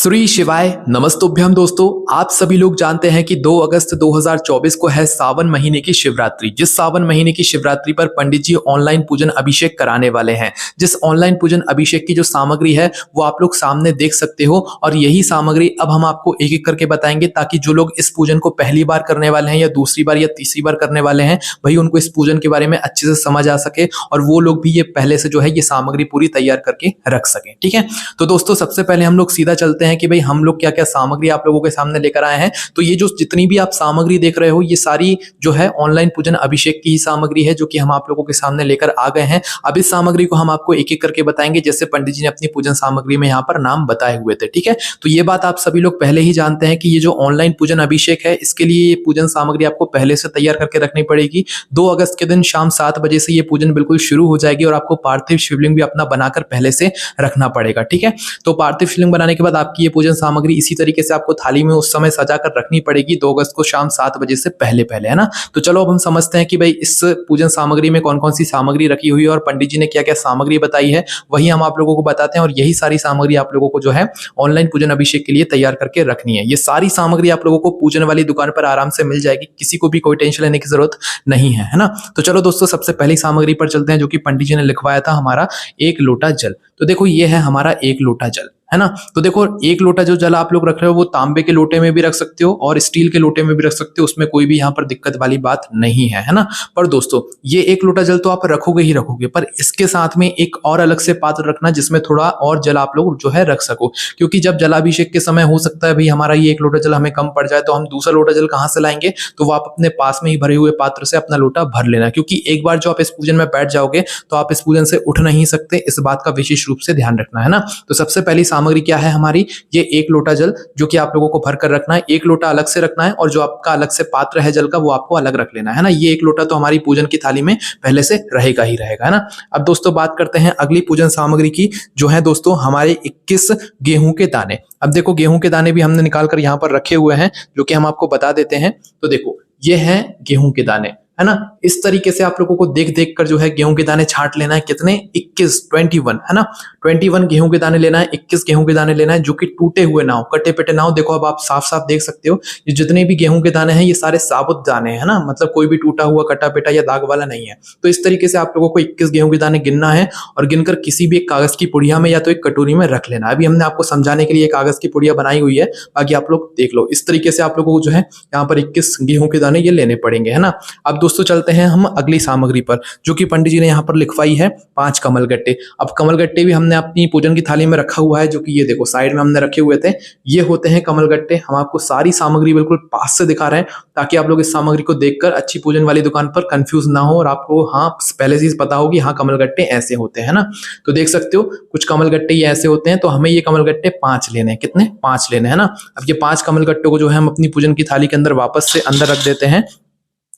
श्री शिवाय नमस्तुभ्यम। दोस्तों, आप सभी लोग जानते हैं कि 2 अगस्त 2024 को है सावन महीने की शिवरात्रि। जिस सावन महीने की शिवरात्रि पर पंडित जी ऑनलाइन पूजन अभिषेक कराने वाले हैं। जिस ऑनलाइन पूजन अभिषेक की जो सामग्री है वो आप लोग सामने देख सकते हो, और यही सामग्री अब हम आपको एक एक करके बताएंगे, ताकि जो लोग इस पूजन को पहली बार करने वाले हैं या दूसरी बार या तीसरी बार करने वाले हैं, भाई उनको इस पूजन के बारे में अच्छे से समझ आ सके और वो लोग भी ये पहले से जो है ये सामग्री पूरी तैयार करके रख सके। ठीक है, तो दोस्तों सबसे पहले हम लोग सीधा चलते हैं कि भाई हम लोग क्या क्या सामग्री आप लोगों के सामने लेकर आए हैं। तो ये जो जितनी भी आप सामग्री देख रहे हो ये सारी जो है ऑनलाइन पूजन अभिषेक की ही सामग्री है, जो कि हम आप लोगों के सामने लेकर आ गए हैं। अब इस सामग्री को हम आपको एक एक करके बताएंगे, जैसे पंडित जी ने अपनी पूजन सामग्री में यहाँ पर नाम बताए हुए थे। ठीक है, तो ये बात आप सभी लोग पहले ही जानते हैं कि ये जो ऑनलाइन पूजन अभिषेक है इसके लिए ये पूजन सामग्री आपको पहले से तैयार करके रखनी पड़ेगी। 2 अगस्त के दिन शाम 7 बजे से ये पूजन बिल्कुल शुरू हो जाएगी और आपको पार्थिव शिवलिंग भी अपना बनाकर पहले से रखना पड़ेगा। ठीक है, तो पार्थिव शिवलिंग बनाने के बाद आपकी ये पूजन सामग्री इसी तरीके से आपको थाली में उस समय सजाकर रखनी पड़ेगी 2 अगस्त को शाम 7 बजे से पहले पहले, है ना। तो चलो अब हम समझते हैं कि भाई इस पूजन सामग्री में कौन कौन सी सामग्री रखी हुई है और पंडित जी ने क्या क्या सामग्री बताई है, वही हम आप लोगों को बताते हैं। और यही सारी सामग्री आप लोगों को जो है ऑनलाइन पूजन अभिषेक के लिए तैयार करके रखनी है। ये सारी सामग्री आप लोगों को पूजन वाली दुकान पर आराम से मिल जाएगी, किसी को भी कोई टेंशन लेने की जरूरत नहीं है ना। तो चलो दोस्तों सबसे पहली सामग्री पर चलते हैं, जो कि पंडित जी ने लिखवाया था, हमारा 1 लोटा जल। तो देखो ये है हमारा 1 लोटा जल, है ना। तो देखो 1 लोटा जो जल आप लोग रख रहे हो वो तांबे के लोटे में भी रख सकते हो और स्टील के लोटे में भी रख सकते हो, उसमें कोई भी यहाँ पर दिक्कत वाली बात नहीं है ना। पर दोस्तों ये 1 लोटा जल तो आप रखोगे ही रखोगे, पर इसके साथ में एक और अलग से पात्र रखना जिसमें थोड़ा और जल आप लोग जो है रख सको, क्योंकि जब जलाभिषेक के समय हो सकता है भाई हमारा ये 1 लोटा जल हमें कम पड़ जाए, तो हम दूसरा लोटा जल कहाँ से लाएंगे। तो वो आप अपने पास में ही भरे हुए पात्र से अपना लोटा भर लेना, क्योंकि एक बार जो आप इस पूजन में बैठ जाओगे तो आप इस पूजन से उठ नहीं सकते। इस बात का विशेष रूप से ध्यान रखना, है ना। तो सबसे पहली सामग्री क्या है हमारी, ये 1 लोटा जल जो कि आप लोगों को भर कर रखना है। 1 लोटा अलग से रखना है और जो आपका अलग से पात्र है जल का वो आपको अलग रख लेना है ना। ये 1 लोटा तो हमारी पूजन की थाली में पहले से रहेगा ही रहेगा, है ना। अब दोस्तों बात करते हैं अगली पूजन सामग्री की, जो है दोस्तों हमारे 21 गेहूं के दाने। अब देखो गेहूं के दाने भी हमने निकाल कर यहाँ पर रखे हुए हैं, जो कि हम आपको बता देते हैं। तो देखो ये है गेहूं के दाने, है ना। इस तरीके से आप लोगों को देख देख कर जो है गेहूं के दाने छांट लेना है। कितने? 21 है ना। 21 गेहूं के दाने लेना है, 21 गेहूं के दाने लेना है, जो कि टूटे हुए ना हो, कटे पिटे ना हो। देखो अब आप साफ साफ देख सकते हो ये जितने भी गेहूं के दाने हैं ये सारे साबुत दाने हैं ना, मतलब कोई भी टूटा हुआ कटा पिटा या दाग वाला नहीं है। तो इस तरीके से आप लोगों को 21 गेहूं के दाने गिनना है और गिनकर किसी भी एक कागज की पुड़िया में या तो एक कटोरी में रख लेना। अभी हमने आपको समझाने के लिए कागज की पुड़िया बनाई हुई है, बाकी आप लोग देख लो। इस तरीके से आप लोगों को जो है यहाँ पर 21 गेहूं के दाने ये लेने पड़ेंगे, है ना। अब दोस्तों चलते हैं हम अगली सामग्री पर, जो कि पंडित जी ने यहाँ पर लिखवाई है 5 कमलगट्टे। अब कमलगट्टे भी हमने अपनी पूजन की थाली में रखा हुआ है, जो कि ये देखो साइड में हमने रखे हुए थे। ये होते हैं कमलगट्टे। हम आपको सारी सामग्री बिल्कुल पास से दिखा रहे हैं, ताकि आप लोग इस सामग्री को देखकर अच्छी पूजन वाली दुकान पर कंफ्यूज ना हो और आपको हाँ पहले से पता हो कि हाँ कमलगट्टे ऐसे होते हैं ना। तो देख सकते हो कुछ कमलगट्टे ये ऐसे होते हैं, तो हमें ये कमलगट्टे 5 लेने हैं। कितने? 5 लेने हैं ना। अब ये 5 कमलगट्टों को जो है हम अपनी पूजन की थाली के अंदर वापस से अंदर रख देते हैं।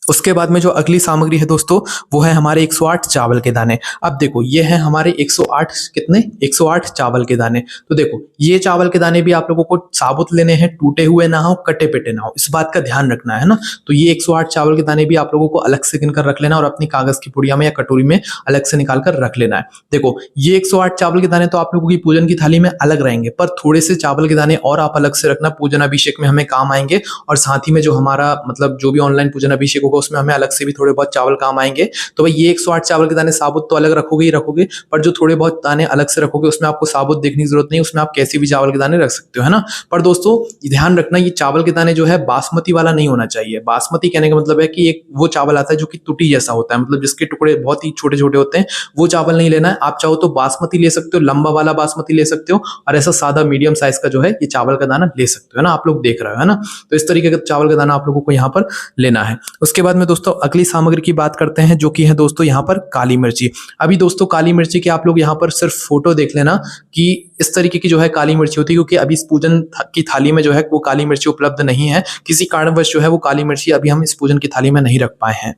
उसके बाद में जो अगली सामग्री है दोस्तों वो है हमारे 108 चावल के दाने। अब देखो ये है हमारे 108 कितने? 108 चावल के दाने। तो देखो ये चावल के दाने भी आप लोगों को साबुत लेने हैं, टूटे हुए ना हो, कटे पिटे ना हो, इस बात का ध्यान रखना है ना। तो ये 108 चावल के दाने भी आप लोगों को अलग से गिनकर रख लेना और अपनी कागज की पुड़िया में या कटोरी में अलग से निकाल कर रख लेना है। देखो ये 108 चावल के दाने तो आप लोगों की पूजन की थाली में अलग रहेंगे, पर थोड़े से चावल के दाने और आप अलग से रखना, पूजन अभिषेक में हमें काम आएंगे। और साथ ही में जो हमारा मतलब जो भी ऑनलाइन पूजन अभिषेक होगा उसमें हमें अलग से भी थोड़े बहुत चावल काम आएंगे। तो भाई ये 108 चावल के दाने साबुत तो अलग रखोगे ही रखोगे, पर जो थोड़े बहुत दाने अलग से रखोगे उसमें आपको साबुत देखने की जरूरत नहीं, उसमें आप कैसे भी चावल के दाने रख सकते हो, है ना। पर दोस्तों ध्यान रखना ये चावल के दाने जो है बासमती वाला नहीं होना चाहिए। बासमती कहने का मतलब है कि एक वो चावल आता है जो कि टूटी जैसा होता है, मतलब जिसके टुकड़े बहुत ही छोटे छोटे होते हैं, वो चावल नहीं लेना है। आप चाहो तो बासमती ले सकते हो, लंबा वाला बासमती ले सकते हो, और ऐसा सादा मीडियम साइज का जो है ये चावल का दाना ले सकते हो, है ना। आप लोग देख रहे हो, है ना। तो इस तरीके का चावल का दाना आप लोगों को यहाँ पर लेना है। उसके बाद में दोस्तों अगली सामग्री की बात करते हैं, जो कि है दोस्तों यहाँ पर काली मिर्ची। अभी दोस्तों काली मिर्ची की आप लोग यहाँ पर सिर्फ फोटो देख लेना कि इस तरीके की जो है काली मिर्ची होती है, क्योंकि अभी इस पूजन की थाली में जो है वो काली मिर्ची उपलब्ध नहीं है। किसी कारणवश जो है वो काली मिर्ची अभी हम इस पूजन की थाली में नहीं रख पाए हैं।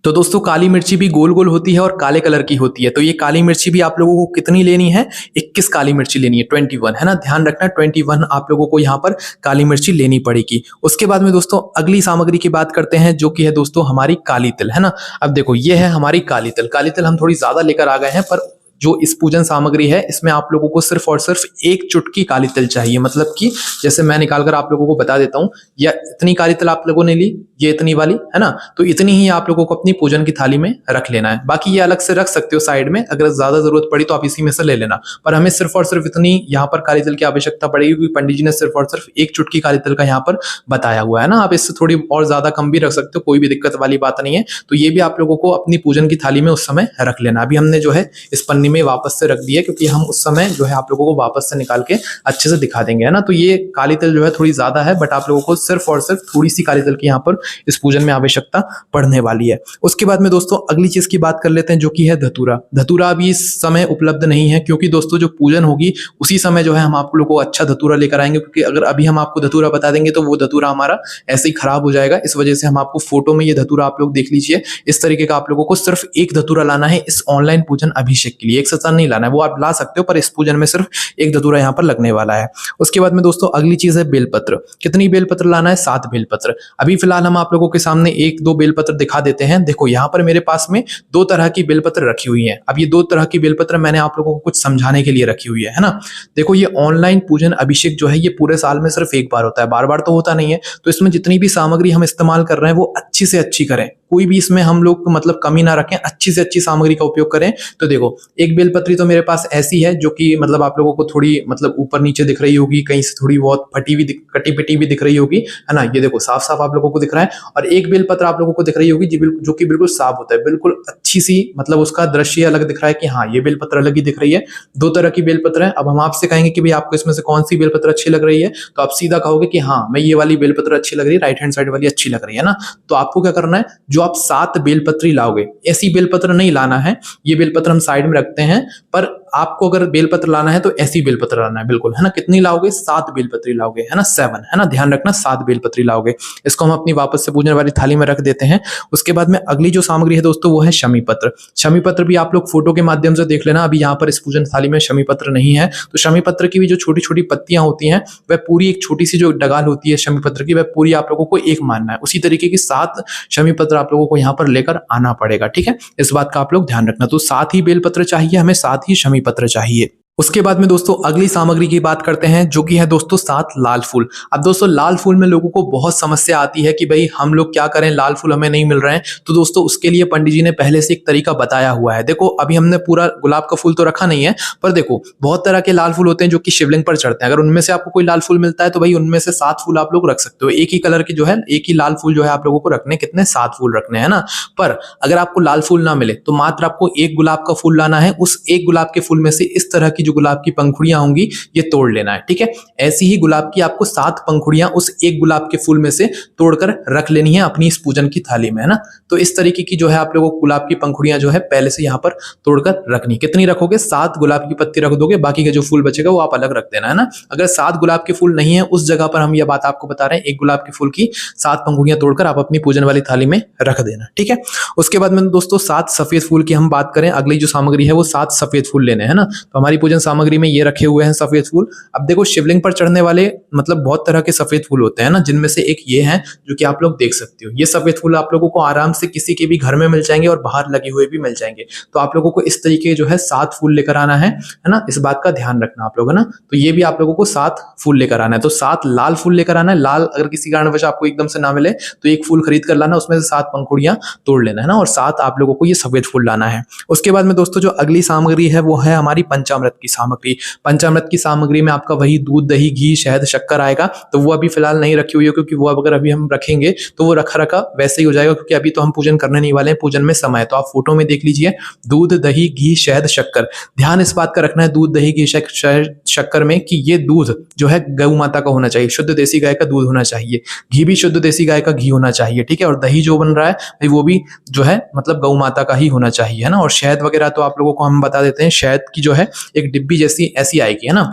तो दोस्तों काली मिर्ची भी गोल गोल होती है और काले कलर की होती है। तो ये काली मिर्ची भी आप लोगों को कितनी लेनी है? 21 काली मिर्ची लेनी है, 21, है ना। ध्यान रखना 21 आप लोगों को यहाँ पर काली मिर्ची लेनी पड़ेगी। उसके बाद में दोस्तों अगली सामग्री की बात करते हैं, जो कि है दोस्तों हमारी काली तिल, है ना। अब देखो ये है हमारी काली तिल। काली तिल हम थोड़ी ज्यादा लेकर आ गए हैं, पर जो इस पूजन सामग्री है इसमें आप लोगों को सिर्फ और सिर्फ एक चुटकी काली तिल चाहिए। मतलब कि जैसे मैं निकाल कर आप लोगों को बता देता हूँ, या इतनी काली तिल आप लोगों ने ली, ये इतनी वाली है ना, तो इतनी ही आप लोगों को अपनी पूजन की थाली में रख लेना है। बाकी ये अलग से रख सकते हो साइड में, अगर ज्यादा जरूरत पड़ी तो आप इसी में से ले लेना। पर हमें सिर्फ और सिर्फ इतनी यहाँ पर काली तिल की आवश्यकता पड़ेगी, क्योंकि पंडित जी ने सिर्फ और सिर्फ एक चुटकी काली तिल का यहाँ पर बताया हुआ है ना। आप इससे थोड़ी और ज्यादा कम भी रख सकते हो, कोई भी दिक्कत वाली बात नहीं है। तो ये भी आप लोगों को अपनी पूजन की थाली में उस समय रख लेना। अभी हमने जो है इस पन्नी में वापस से रख दिया, क्योंकि हम उस समय जो है आप लोगों को वापस से निकाल के अच्छे से दिखा देंगे, है ना। तो ये काली तिल जो है थोड़ी ज्यादा है, बट आप लोगों को सिर्फ और सिर्फ थोड़ी सी काली तिल की यहाँ पर इस पूजन में आवश्यकता पड़ने वाली है। उसके बाद में दोस्तों अगली चीज की बात कर लेते हैं, जो कि है धतूरा। धतूरा अभी इस समय उपलब्ध नहीं है, क्योंकि दोस्तों जो पूजन होगी उसी समय जो है हम आप लोगों को अच्छा धतूरा लेकर आएंगे, क्योंकि अगर अभी हम आपको धतूरा बता देंगे तो वो धतूरा हमारा ऐसे ही खराब हो जाएगा। इस वजह से हम आपको फोटो में ये धतूरा आप लोग देख लीजिए, इस तरीके का आप लोगों को सिर्फ एक धतूरा लाना है इस ऑनलाइन पूजन अभिषेक के लिए। एक सत्ता नहीं लाना है, वो आप ला सकते हो, पर इस पूजन में सिर्फ एक धतूरा यहाँ पर लगने वाला है। उसके बाद में दोस्तों अगली चीज है बेलपत्र। कितनी बेलपत्र लाना है? 7 बेलपत्र। अभी फिलहाल हम आप लोगों के सामने 1-2 बेलपत्र दिखा देते हैं। देखो यहाँ पर मेरे पास में 2 तरह की बेलपत्र रखी हुई है। अब ये 2 तरह की बेलपत्र मैंने आप लोगों को कुछ समझाने के लिए रखी हुई है ना। देखो ये ऑनलाइन पूजन अभिषेक जो है ये पूरे साल में सिर्फ एक बार होता है, बार बार तो होता नहीं है। तो इसमें जितनी भी सामग्री हम इस्तेमाल कर रहे हैं वो अच्छी से अच्छी करें, कोई भी इसमें हम लोग मतलब कमी ना रखें, अच्छी से अच्छी सामग्री का उपयोग करें। तो देखो एक बेलपत्री तो मेरे पास ऐसी है जो कि मतलब आप लोगों को थोड़ी मतलब ऊपर नीचे दिख रही होगी, कहीं से थोड़ी बहुत फटी हुई कटी पिटी भी दिख रही होगी, है ना। ये देखो साफ साफ आप लोगों को दिख रहा है। और एक बेलपत्र आप लोगों को दिख रही होगी जो कि बिल्कुल साफ होता है, बिल्कुल अच्छी सी मतलब उसका दृश्य अलग दिख रहा है कि हाँ ये बेलपत्र अलग ही दिख रही है। 2 तरह की बेलपत्र है। अब हम आपसे कहेंगे कि भाई आपको इसमें से कौन सी बेलपत्र अच्छी लग रही है, तो आप सीधा कहोगे कि हाँ मैं ये वाली बेलपत्र अच्छी लग रही है, राइट हैंड साइड वाली अच्छी लग रही है ना। तो आपको क्या करना है, जो आप 7 बेलपत्री लाओगे, ऐसी बेलपत्र नहीं लाना है, ये बेलपत्र हम साइड में रखते हैं, पर आपको अगर बेलपत्र लाना है तो ऐसी बेलपत्र लाना है, बिल्कुल, है ना। कितनी लाओगे? 7 बेलपत्री लाओगे, है ना, 7, है ना, ध्यान रखना 7 बेलपत्री लाओगे। इसको हम अपनी वापस से पूजने वाली थाली में रख देते हैं। उसके बाद में अगली जो सामग्री है दोस्तों वो है शमी पत्र। शमी पत्र भी आप लोग फोटो के माध्यम से देख लेना। अभी यहाँ पर इस पूजन थाली में शमी पत्र नहीं है, तो शमी पत्र की भी जो छोटी छोटी पत्तियां होती हैं वह पूरी एक छोटी सी जो डगाल होती है शमी पत्र की, वह पूरी आप लोगों को एक मानना है। उसी तरीके की 7 शमी पत्र आप लोगों को यहाँ पर लेकर आना पड़ेगा, ठीक है। इस बात का आप लोग ध्यान रखना। तो 7 ही बेलपत्र चाहिए हमें, 7 ही शमी पत्र चाहिए। उसके बाद में दोस्तों अगली सामग्री की बात करते हैं, जो कि है दोस्तों 7 लाल फूल। अब दोस्तों लाल फूल में लोगों को बहुत समस्या आती है कि भाई हम लोग क्या करें, लाल फूल हमें नहीं मिल रहे हैं। तो दोस्तों उसके लिए पंडित जी ने पहले से एक तरीका बताया हुआ है। देखो अभी हमने पूरा गुलाब का फूल तो रखा नहीं है, पर देखो बहुत तरह के लाल फूल होते हैं जो कि शिवलिंग पर चढ़ते हैं। अगर उनमें से आपको कोई लाल फूल मिलता है तो भाई उनमें से 7 फूल आप लोग रख सकते हो। एक ही कलर की जो है, एक ही लाल फूल जो है आप लोगों को रखने, कितने 7 फूल रखने हैं ना। पर अगर आपको लाल फूल ना मिले तो मात्र आपको एक गुलाब का फूल लाना है। उस एक गुलाब के फूल में से इस तरह की जो गुलाब की पंखुड़ियां होंगी ये तोड़ लेना है, ठीक है। ऐसी ही गुलाब की आपको 7 पंखुड़ियां उस एक गुलाब के फूल में से तोड़कर रख लेनी है अपनी इस पूजन की थाली में, है ना। तो इस तरीके की जो है आप लोगों को गुलाब की पंखुड़ियां जो है पहले से यहाँ पर तोड़कर रखनी। कितनी रखोगे? 7 गुलाब की पत्ती रख दोगे, बाकी का जो फूल बचेगा वो आप अलग रख देना, है ना। अगर 7 गुलाब के फूल नहीं है उस जगह पर हम यह बात आपको बता रहे हैं, एक गुलाब के फूल की 7 पंखुड़ियां तोड़कर आप अपनी पूजन वाली थाली में रख देना, ठीक है। उसके बाद में दोस्तों 7 सफेद फूल की हम बात करें, अगली जो सामग्री है वो 7 सफेद फूल लेने हैं ना। तो हमारी पूजन सामग्री में ये रखे हुए हैं सफेद फूल। अब देखो शिवलिंग पर चढ़ने वाले मतलब बहुत तरह के सफेद फूल होते हैं ना, जिनमें से एक ये है जो कि आप लोग देख सकते हो। ये सफेद फूल आप लोगों को आराम से किसी के भी घर में मिल जाएंगे और बाहर लगे हुए भी मिल जाएंगे। तो आप लोगों को इस तरीके जो है 7 फूल लेकर आना है ना। इस बात का ध्यान रखना आप लोग, है ना। तो ये भी आप लोगों को 7 फूल लेकर आना है। तो 7 लाल फूल लेकर आना है। लाल अगर किसी कारणवश आपको एकदम से ना मिले तो एक फूल खरीद कर लाना, उसमें से 7 पंखुड़ियां तोड़ लेना, है ना। और 7 आप लोगों को ये सफेद फूल लाना है। उसके बाद में दोस्तों जो अगली सामग्री है वो है हमारी पंचामृत की सामग्री। पंचामृत की सामग्री में आपका वही दूध, दही, घी, शहद, शक्कर आएगा। तो वो अभी फिलहाल नहीं रखी हुई है, क्योंकि वो अगर अभी हम रखेंगे तो वो रखा रखा वैसे ही हो जाएगा, क्योंकि अभी तो हम पूजन करने नहीं वाले हैं, पूजन में समय है। तो आप फोटो में देख लीजिए, दूध, दही, घी, शहद, शक्कर। ध्यान इस बात का रखना है दूध, दही, घी, शहद, शक्कर में कि ये दूध जो है गौ माता का होना चाहिए, शुद्ध देसी गाय का दूध होना चाहिए। घी भी शुद्ध देसी गाय का घी होना चाहिए, ठीक है। और दही जो बन रहा है वो भी जो है मतलब गौ माता का ही होना चाहिए, है ना। और शहद वगैरह तो आप लोगों को हम बता देते हैं, शहद की जो है एक डिब्बी जैसी ऐसी आएगी, है ना।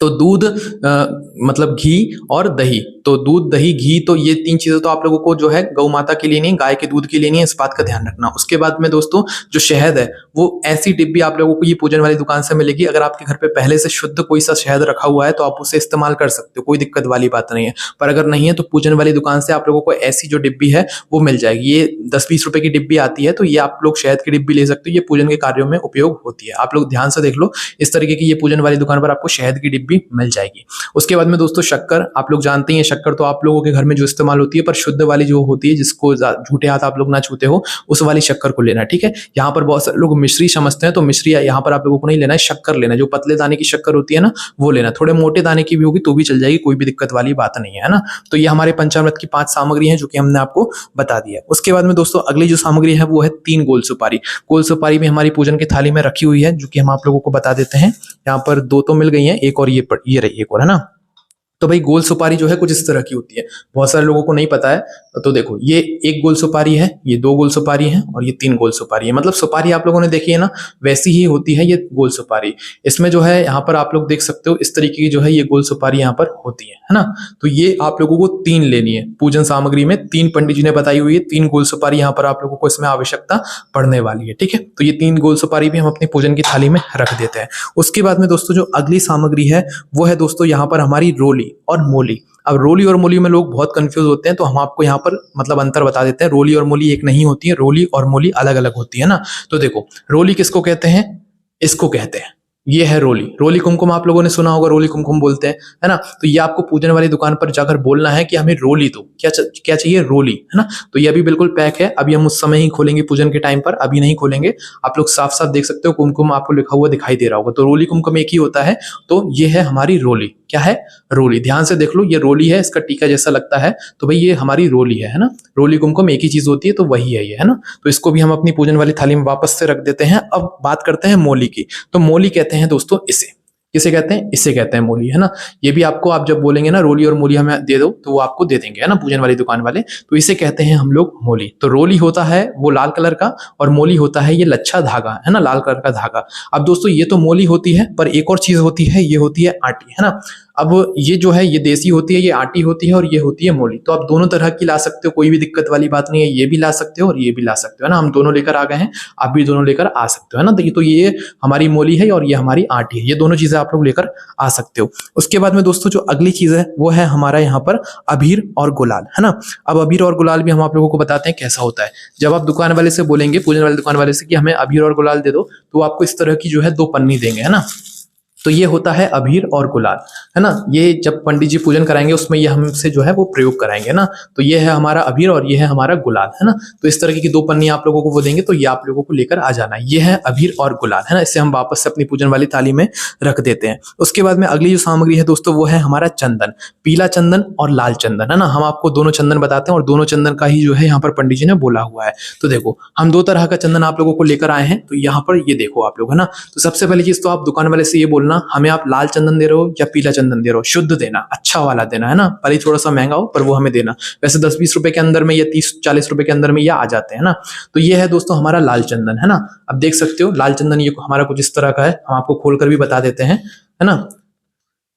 तो दूध मतलब घी और दही, तो दूध दही घी, तो ये तीन चीजें तो आप लोगों को जो है गौ माता के लिए नहीं, गाय के दूध के लिए नहीं है, इस बात का ध्यान रखना। उसके बाद में दोस्तों जो शहद है वो ऐसी डिब्बी आप लोगों को ये पूजन वाली दुकान से मिलेगी। अगर आपके घर पे पहले से शुद्ध कोई सा शहद रखा हुआ है तो आप उसे इस्तेमाल कर सकते हो, कोई दिक्कत वाली बात नहीं है। पर अगर नहीं है तो पूजन वाली दुकान से आप लोगों को ऐसी जो डिब्बी है वो मिल जाएगी। ये 10-20 रुपए की डिब्बी आती है, तो ये आप लोग शहद की डिब्बी ले सकते हो, ये पूजन के कार्यों में उपयोग होती है। आप लोग ध्यान से देख लो, इस तरीके की ये पूजन वाली दुकान पर आपको शहद की डिब्बी मिल जाएगी। उसके बाद में दोस्तों शक्कर, आप लोग जानते हैं शक्कर तो आप लोगों के घर में जो इस्तेमाल होती है, पर शुद्ध वाली जो होती है जिसको झूठे हाथ आप लोग ना छूते हो, उस वाली शक्कर को लेना है, ठीक है। यहाँ पर बहुत सारे लोग मिश्री समझते हैं, तो मिश्री यहाँ पर आप लोगों को नहीं लेना है, शक्कर लेना है। जो पतले दाने की शक्कर होती है ना वो लेना, थोड़े मोटे दाने की भी होगी तो भी चल जाएगी, कोई भी दिक्कत वाली बात नहीं है ना। तो ये हमारे पंचामृत की 5 सामग्री है जो कि हमने आपको बता दिया। उसके बाद में दोस्तों अगली जो सामग्री है वो है 3 गोल सुपारी। गोल सुपारी भी हमारी पूजन की थाली में रखी हुई है, जो कि हम आप लोगों को बता देते हैं। यहाँ पर 2 तो मिल गई हैं, एक और ये रही एक और, है ना। तो भाई गोल सुपारी जो है कुछ इस तरह की होती है, बहुत सारे लोगों को नहीं पता है। तो देखो ये 1 गोल सुपारी है, ये 2 गोल सुपारी है और ये 3 गोल सुपारी है। मतलब सुपारी आप लोगों ने देखी है ना, वैसी ही होती है ये गोल सुपारी। इसमें जो है यहाँ पर आप लोग देख सकते हो इस तरीके की जो है ये गोल सुपारी यहाँ पर होती है ना। तो ये आप लोगों को 3 लेनी है पूजन सामग्री में, 3 पंडित जी ने बताई हुई है, 3 गोल सुपारी यहाँ पर आप लोगों को इसमें आवश्यकता पड़ने वाली है, ठीक है। तो ये 3 गोल सुपारी भी हम अपनी पूजन की थाली में रख देते हैं। उसके बाद में दोस्तों जो अगली सामग्री है वो है दोस्तों यहाँ पर हमारी रोली और मोली। अब रोली और मोली में लोग बहुत कंफ्यूज होते हैं, तो हम आपको यहाँ पर मतलब अंतर बता देते हैं। रोली और मोली एक नहीं होती है, रोली और मोली अलग अलग होती है ना। तो देखो रोली किसको कहते हैं, इसको कहते हैं, ये है रोली। रोली कुमकुम आप लोगों ने सुना होगा, रोली कुमकुम बोलते हैं, है ना। तो ये आपको पूजन वाली दुकान पर जाकर बोलना है कि हमें रोली दो, क्या चाहिए, रोली, है ना। तो ये अभी बिल्कुल पैक है, अभी हम उस समय ही खोलेंगे पूजन के टाइम पर, अभी नहीं खोलेंगे। आप लोग साफ साफ देख सकते हो कुमकुम आपको लिखा हुआ दिखाई दे रहा होगा, तो रोली कुमकुम एक ही होता है। तो ये है हमारी रोली, क्या है, रोली। ध्यान से देख लो, ये रोली है, इसका टीका जैसा लगता है, तो भाई ये हमारी रोली है ना। रोली कुमकुम एक ही चीज होती है, तो वही है ये, है ना। तो इसको भी हम अपनी पूजन वाली थाली में वापस से रख देते हैं। अब बात करते हैं मोली की। तो मोली कहते हैं दोस्तों इसे, किसे कहते हैं, इसे कहते हैं मोली, है ना। ये भी आपको आप जब बोलेंगे ना रोली और मोली हमें दे दो, तो वो आपको दे देंगे, है ना, पूजन वाली दुकान वाले। तो इसे कहते हैं हम लोग मोली। तो रोली होता है वो लाल कलर का, और मोली होता है ये लच्छा धागा, है ना, लाल कलर का धागा। अब दोस्तों ये तो मोली होती है, पर एक और चीज होती है, ये होती है आटी, है ना। अब ये जो है ये देसी होती है, ये आटी होती है, और ये होती है मोली। तो आप दोनों तरह की ला सकते हो, कोई भी दिक्कत वाली बात नहीं है। ये भी ला सकते हो और ये भी ला सकते हो, है ना। हम दोनों लेकर आ गए हैं, आप भी दोनों लेकर आ सकते हो, है ना। तो ये हमारी मोली है और ये हमारी आटी है, ये दोनों चीजें आप लोग लेकर आ सकते हो। उसके बाद में दोस्तों जो अगली चीज है वो है हमारा यहाँ पर अबीर और गुलाल, है ना। अब अबीर और गुलाल भी हम आप लोगों को बताते हैं कैसा होता है। जब आप दुकान वाले से बोलेंगे, पूजन वाले दुकान वाले से कि हमें अबीर और गुलाल दे दो, तो आपको इस तरह की जो है 2 पन्नी देंगे, है ना। तो ये होता है अबीर और गुलाल, है ना। ये जब पंडित जी पूजन कराएंगे उसमें ये हमसे जो है वो प्रयोग कराएंगे ना। तो ये है हमारा अबीर और ये है हमारा गुलाल, है ना। तो इस तरह की 2 पन्नी आप लोगों को वो देंगे, तो ये आप लोगों को लेकर आ जाना है। ये है अबीर और गुलाल, है ना। इसे हम वापस से अपनी पूजन वाली थाली में रख देते हैं। उसके बाद में अगली जो सामग्री है दोस्तों वो है हमारा चंदन, पीला चंदन और लाल चंदन, है ना। हम आपको दोनों चंदन बताते हैं और दोनों चंदन का ही जो है यहाँ पर पंडित जी ने बोला हुआ है। तो देखो हम 2 तरह का चंदन आप लोगों को लेकर आए हैं। तो यहाँ पर ये देखो आप लोग, है ना। तो सबसे पहली चीज तो आप दुकान वाले से ये बोलना हमें आप लाल चंदन दे रहे हो या पीला चंदन दे रहे हो, शुद्ध देना, अच्छा वाला देना, है ना। भले थोड़ा सा महंगा हो पर वो हमें देना। वैसे 10-20 रुपए के अंदर में या 30-40 रुपए के अंदर में ये आ जाते हैं ना। तो ये है दोस्तों हमारा लाल चंदन, है ना। अब देख सकते हो लाल चंदन ये हमारा कुछ इस तरह का है, हम आपको खोलकर भी बता देते हैं, है ना।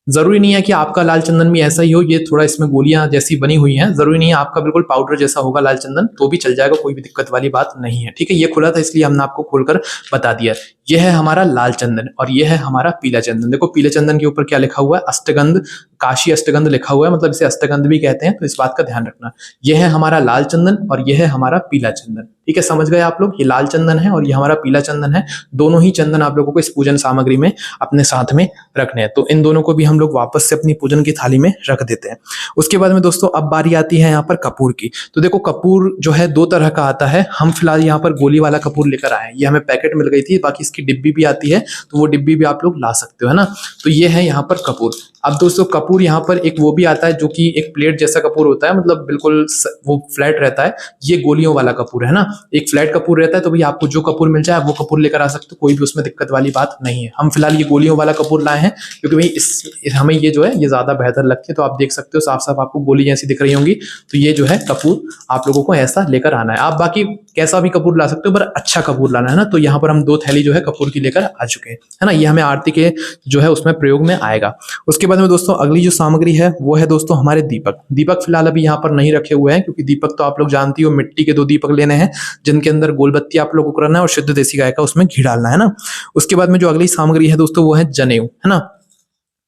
जरूरी नहीं है कि आपका लाल चंदन भी ऐसा ही हो, ये थोड़ा इसमें गोलियां जैसी बनी हुई हैं। जरूरी नहीं है आपका बिल्कुल पाउडर जैसा होगा लाल चंदन, तो भी चल जाएगा, कोई भी दिक्कत वाली बात नहीं है, ठीक है। ये खुला था इसलिए हमने आपको खोलकर बता दिया। ये है हमारा लाल चंदन और ये है हमारा पीला चंदन। देखो पीले चंदन के ऊपर क्या लिखा हुआ है, अष्टगंध, काशी अष्टगंध लिखा हुआ है, मतलब इसे अष्टगंध भी कहते हैं, तो इस बात का ध्यान रखना। ये है हमारा लाल चंदन और ये है हमारा पीला चंदन, ठीक है। समझ गए आप लोग, ये लाल चंदन है और ये हमारा पीला चंदन है। दोनों ही चंदन आप लोगों को इस पूजन सामग्री में अपने साथ में रखने हैं। तो इन दोनों को भी हम लोग वापस से अपनी पूजन की थाली में रख देते हैं। उसके बाद में दोस्तों अब बारी आती है यहाँ पर कपूर की। तो देखो कपूर जो है 2 तरह का आता है। हम फिलहाल यहाँ पर गोली वाला कपूर लेकर आए हैं, ये हमें पैकेट मिल गई थी, बाकी इसकी डिब्बी भी आती है, तो वो डिब्बी भी आप लोग ला सकते हो, है ना। तो ये है यहाँ पर कपूर। अब दोस्तों कपूर यहाँ पर एक वो भी आता है जो कि एक प्लेट जैसा कपूर होता है, मतलब बिल्कुल वो फ्लैट रहता है। ये गोलियों वाला कपूर है ना, एक फ्लैट कपूर रहता है। तो भाई आपको जो कपूर मिल जाए वो कपूर लेकर आ सकते हो, कोई भी उसमें दिक्कत वाली बात नहीं है। हम फिलहाल ये गोलियों वाला कपूर लाए हैं क्योंकि भाई हमें ये जो है ये ज्यादा बेहतर लगती है। तो आप देख सकते हो साफ साफ आपको गोली जैसी दिख रही होंगी। तो ये जो है कपूर आप लोगों को ऐसा लेकर आना है। आप बाकी कैसा भी कपूर ला सकते हो, पर अच्छा कपूर लाना है ना। तो यहाँ पर हम 2 थैली जो है कपूर की लेकर आ चुके हैं, है ना। ये हमें आरती के जो है उसमें प्रयोग में आएगा। उसके बाद में दोस्तों अगली जो सामग्री है वो है दोस्तों हमारे दीपक। दीपक फिलहाल अभी यहाँ पर नहीं रखे हुए हैं, क्योंकि दीपक तो आप लोग जानती हो मिट्टी के 2 दीपक लेने हैं, जिनके अंदर गोलबत्ती आप लोगों को करना है और शुद्ध देसी गाय का उसमें घी डालना है ना। उसके बाद में जो अगली सामग्री है दोस्तों वो है जनेऊ, है ना।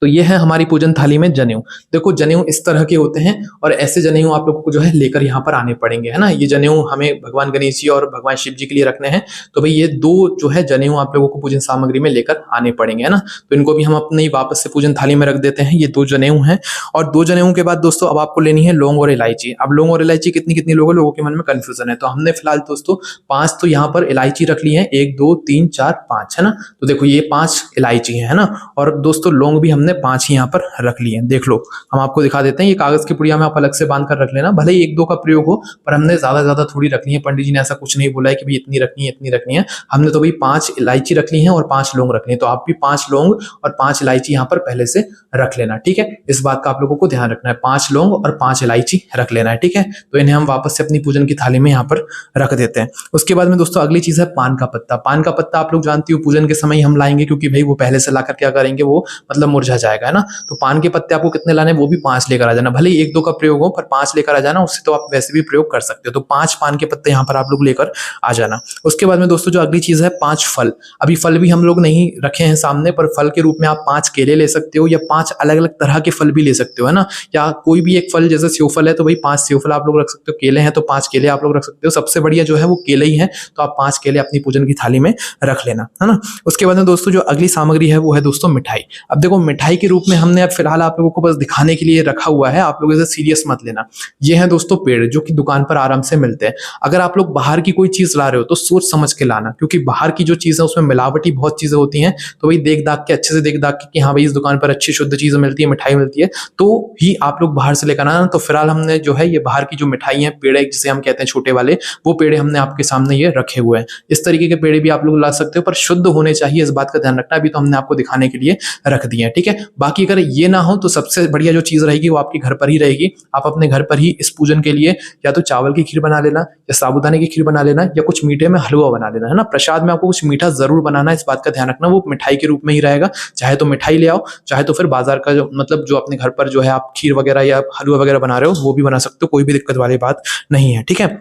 तो ये है हमारी पूजन थाली में जनेऊ। देखो जनेऊ इस तरह के होते हैं और ऐसे जनेऊ आप लोगों को जो है लेकर यहाँ पर आने पड़ेंगे, है ना। ये जनेऊ हमें भगवान गणेश जी और भगवान शिव जी के लिए रखने हैं। तो भाई ये 2 जो है जनेऊ आप लोगों को पूजन सामग्री में लेकर आने पड़ेंगे, है ना। तो इनको भी हम अपनी वापस से पूजन थाली में रख देते हैं। ये 2 जनेऊ हैं। और 2 जनेऊ के बाद दोस्तों अब आपको लेनी है लौंग और इलायची। अब लौंग और इलायची कितनी कितनी लोगों के मन में कंफ्यूजन है, तो हमने फिलहाल दोस्तों 5 तो यहाँ पर इलायची रख ली है, 1 2 3 4 5, है ना। तो देखो ये 5 इलायची है ना। और दोस्तों लौंग भी हमने 5 ही यहाँ पर रख लिए, देख लो। हम आपको दिखा देते हैं, ये कागज की पुड़िया में आप अलग से बांध कर रख लेना, भले ही 1 2 का प्रयोग हो, पर हमने ज्यादा थोड़ी रखनी है। पंडित जी ने ऐसा कुछ नहीं बोला है कि भाई इतनी रखनी है इतनी रखनी है। हमने तो भाई 5 इलायची रख ली है और 5 लौंग रख ली है। तो आप भी 5 लौंग और 5 इलायची यहाँ पर पहले से रख लेना, ठीक है। इस बात का आप लोगों को ध्यान रखना है, 5 लौंग और 5 इलायची रख लेना है, ठीक है। तो इन्हें हम वापस से अपनी पूजन की थाली में यहाँ पर रख देते हैं। उसके बाद में दोस्तों अगली चीज है पान का पत्ता। पान का पत्ता आप लोग जानती हो पूजन के समय हम लाएंगे, क्योंकि भाई वो पहले से लाकर क्या करेंगे, वो मतलब मुरझा जाएगा, है ना। तो पान के पत्ते आपको कितने लाने, वो भी 5 लेकर आ जाना। भले ही 1 2 का प्रयोग हो, पर 5 लेकर आ जाना। उससे तो आप वैसे भी प्रयोग कर सकते हो। तो 5 पान के पत्ते यहाँ पर आप लोग लेकर आ जाना। उसके बाद में दोस्तों जो अगली चीज है 5 फल। अभी फल भी हम लोग नहीं रखे हैं सामने, पर फल के रूप में आप 5 केले ले सकते हो, या 5 अलग अलग तरह के फल भी ले सकते हो, है ना। या कोई भी एक फल, जैसे सेव फल है तो भाई 5 सेव फल आप लोग रख सकते हो, केले हैं तो 5 केले आप लोग रख सकते हो। सबसे बढ़िया जो है वो केले ही है, तो आप 5 केले अपनी पूजन की थाली में रख लेना, है ना। उसके बाद में दोस्तों जो अगली सामग्री है वो है दोस्तों मिठाई। अब देखो मिठाई के रूप में हमने अब फिलहाल आप लोगों को बस दिखाने के लिए रखा हुआ है, आप लोग इसे सीरियस मत लेना। ये है दोस्तों पेड़, जो कि दुकान पर आराम से मिलते हैं। अगर आप लोग बाहर की कोई चीज ला रहे हो तो सोच समझ के लाना, क्योंकि बाहर की जो चीज है उसमें मिलावटी बहुत चीजें होती हैं। तो भाई देख दाख के, अच्छे से देख दाख के कि हाँ भाई इस दुकान पर अच्छी शुद्ध चीजें मिलती है, मिठाई मिलती है, तो ही आप लोग बाहर से लेकर आना। तो फिलहाल हमने जो है ये बाहर की जो मिठाई है, पेड़े जिसे हम कहते हैं छोटे वाले, वो पेड़े हमने आपके सामने ये रखे हुए हैं। इस तरीके के पेड़े भी आप लोग ला सकते हो, पर शुद्ध होने चाहिए, इस बात का ध्यान रखना। अभी तो हमने आपको दिखाने के लिए रख दिए हैं, ठीक है। बाकी अगर ये ना हो तो सबसे बढ़िया जो चीज रहेगी वो आपके घर पर ही रहेगी। आप अपने घर पर ही इस पूजन के लिए या तो चावल की खीर बना लेना, या साबूदाने की खीर बना लेना, या कुछ मीठे में हलवा बना लेना, है ना। प्रसाद में आपको कुछ मीठा जरूर बनाना है, इस बात का ध्यान रखना। वो मिठाई के रूप में ही रहेगा, चाहे तो मिठाई ले आओ, चाहे तो फिर बाजार का जो मतलब जो अपने घर पर जो है आप खीर वगैरह या हलवा वगैरह बना रहे हो वो भी बना सकते हो, कोई भी दिक्कत वाली बात नहीं है, ठीक है।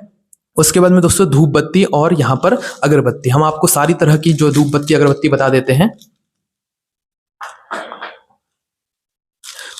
उसके बाद में दोस्तों धूप बत्ती और यहाँ पर अगरबत्ती, हम आपको सारी तरह की जो धूप बत्ती अगरबत्ती बता देते हैं।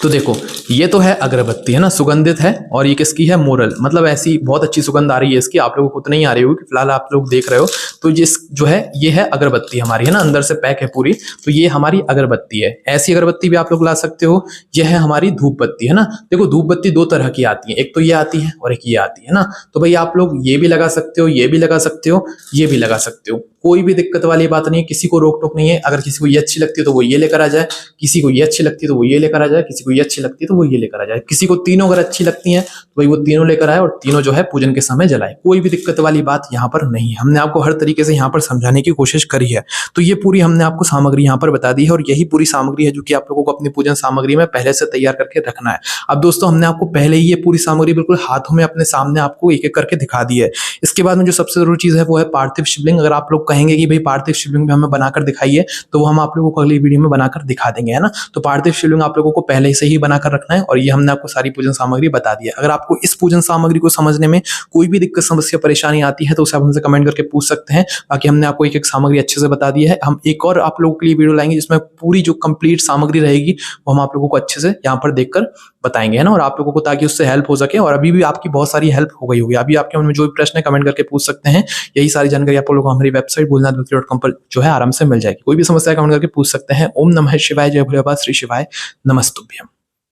तो देखो ये तो है अगरबत्ती, है ना, सुगंधित है। और ये किसकी है, मोरल, मतलब ऐसी बहुत अच्छी सुगंध आ रही है इसकी, आप लोगों को उतनी ही आ रही होगी, फिलहाल आप लोग देख रहे हो। तो ये जो है ये है अगरबत्ती हमारी, है ना, अंदर से पैक है पूरी। तो ये हमारी अगरबत्ती है। ऐसी अगरबत्ती भी आप लोग ला सकते हो। यह है हमारी धूप बत्ती, है ना। देखो धूप बत्ती 2 तरह की आती है, एक तो ये आती है और एक ये आती है ना। तो भाई आप लोग ये भी लगा सकते हो, ये भी लगा सकते हो, ये भी लगा सकते हो, कोई भी दिक्कत वाली बात नहीं है, किसी को रोक टोक नहीं है। अगर किसी को ये अच्छी लगती है तो वो ये लेकर आ जाए, किसी को ये अच्छी लगती है तो वो ये लेकर आ जाए, किसी को ये अच्छी लगती है तो वो ये लेकर आ जाए, किसी को तीनों अगर अच्छी लगती हैं तो भाई वो तीनों लेकर आए और तीनों जो है पूजन के समय जलाए। कोई भी दिक्कत वाली बात यहाँ पर नहीं है। हमने आपको हर तरीके से यहाँ पर समझाने की कोशिश करी है। तो ये पूरी हमने आपको सामग्री यहाँ पर बता दी है, और यही पूरी सामग्री है जो कि आप लोगों को अपनी पूजन सामग्री में पहले से तैयार करके रखना है। अब दोस्तों हमने आपको पहले ही ये पूरी सामग्री बिल्कुल हाथों में अपने सामने आपको एक एक करके दिखा दी है। इसके बाद में जो सबसे जरूरी चीज है वो है पार्थिव शिवलिंग। अगर आप लोग कहेंगे कि भाई पार्थिव शिवलिंग भी हमें बनाकर दिखाइए, तो वो हम आप लोगों को अगली वीडियो में बनाकर दिखा देंगे, है ना। तो पार्थिव शिवलिंग आप लोगों को पहले से ही बनाकर रखना है, और ये हमने आपको सारी पूजन सामग्री बता दी है। अगर आपको इस पूजन सामग्री को समझने में कोई भी दिक्कत समस्या परेशानी आती है तो उसे आप हमसे कमेंट करके पूछ सकते हैं। बाकी हमने आपको एक एक सामग्री अच्छे से बता दी है। हम एक और आप लोगों के लिए वीडियो लाएंगे जिसमें पूरी जो कंप्लीट सामग्री रहेगी वो हम आप लोगों को अच्छे से यहाँ पर देखकर बताएंगे, है ना, और आप लोगों को ताकि उससे हेल्प हो सके। और अभी भी आपकी बहुत सारी हेल्प हो गई होगी। अभी आपके मन में जो भी प्रश्न है कमेंट करके पूछ सकते हैं। यही सारी जानकारी आप लोगों को हमारी वेबसाइट भोलेनाथ.com पर जो है आराम से मिल जाएगी। कोई भी समस्या कमेंट करके पूछ सकते हैं। ओम नमः शिवाय, जय भोले बाबा, श्री शिवाय, नमस्तुभ्यम।